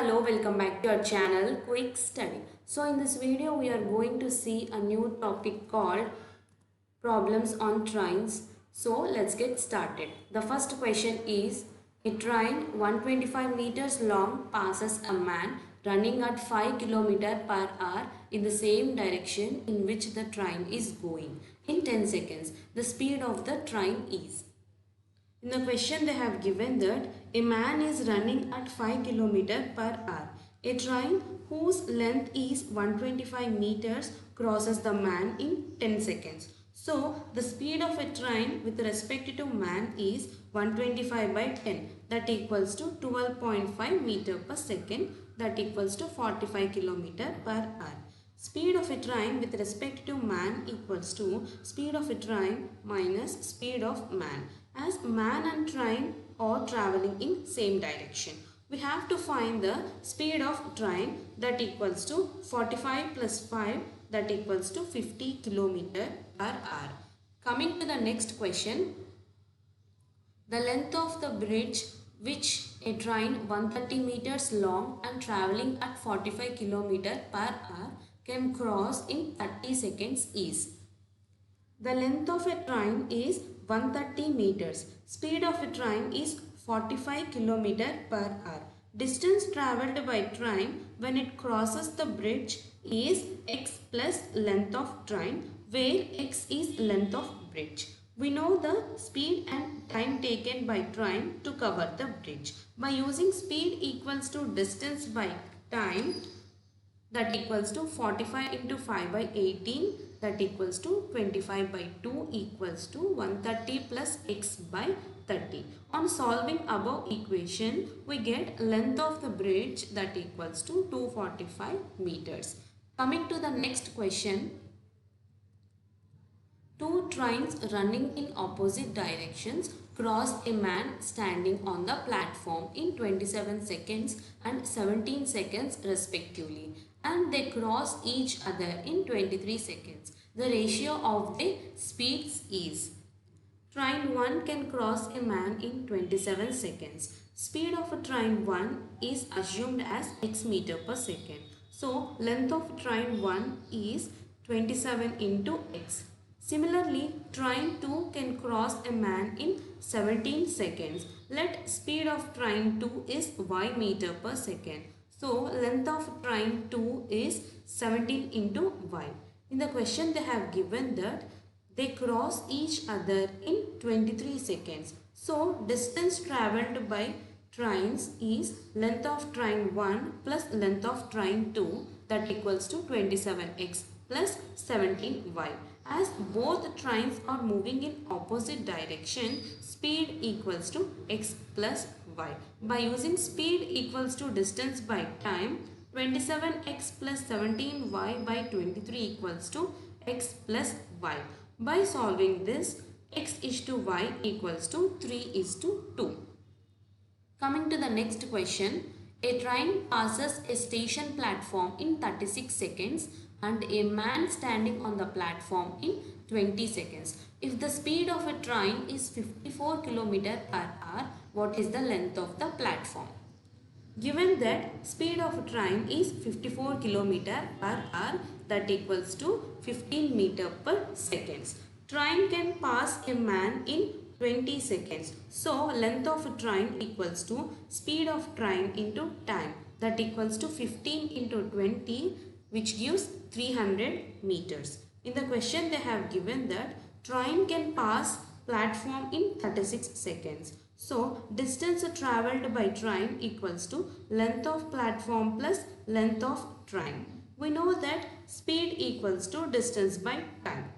Hello, welcome back to our channel Quick Study. So in this video we are going to see a new topic called problems on trains. So let's get started. The first question is, a train 125 meters long passes a man running at 5 km per hour in the same direction in which the train is going. In 10 seconds, the speed of the train is. In the question they have given that a man is running at 5 km per hour. A train whose length is 125 meters crosses the man in 10 seconds. So the speed of a train with respect to man is 125 by 10, that equals to 12.5 meter per second, that equals to 45 km per hour. Speed of a train with respect to man equals to speed of a train minus speed of man. As man and train are traveling in same direction, we have to find the speed of train, that equals to 45 plus 5, that equals to 50 km per hour. Coming to the next question, the length of the bridge which a train 130 meters long and traveling at 45 km per hour can cross in 30 seconds is. The length of a train is 130 meters. Speed of a train is 45 km per hour. Distance travelled by train when it crosses the bridge is x plus length of train, where x is length of bridge. We know the speed and time taken by train to cover the bridge. By using speed equals to distance by time, that equals to 45 into 5 by 18, that equals to 25 by 2 equals to 130 plus x by 30. On solving above equation, we get length of the bridge, that equals to 245 meters. Coming to the next question, two trains running in opposite directions cross a man standing on the platform in 27 seconds and 17 seconds respectively, and they cross each other in 23 seconds. The ratio of the speeds is. Train 1 can cross a man in 27 seconds. Speed of a train 1 is assumed as x meter per second. So length of train 1 is 27 into x. Similarly, train 2 can cross a man in 17 seconds. Let speed of train 2 is y meter per second. So length of train 2 is 17 into y. In the question they have given that they cross each other in 23 seconds. So distance travelled by trains is length of train 1 plus length of train 2, that equals to 27x plus 17y. As both trains are moving in opposite direction, speed equals to x plus y. By using speed equals to distance by time, 27x plus 17y by 23 equals to x plus y. By solving this, x is to y equals to 3 is to 2. Coming to the next question, a train passes a station platform in 36 seconds and a man standing on the platform in 20 seconds. If the speed of a train is 54 km per hour, what is the length of the platform? Given that speed of a train is 54 km per hour, that equals to 15 meter per second. Train can pass a man in 20 seconds. So length of a train equals to speed of train into time, that equals to 15 into 20, which gives 300 meters. In the question they have given that train can pass platform in 36 seconds. So distance travelled by train equals to length of platform plus length of train. We know that speed equals to distance by time.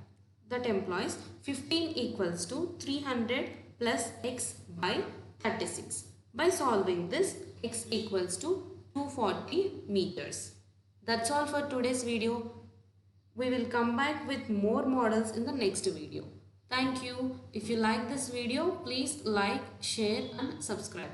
That employs 15 equals to 300 plus x by 36. By solving this, x equals to 240 meters. That's all for today's video. We will come back with more models in the next video. Thank you. If you like this video, please like, share and subscribe.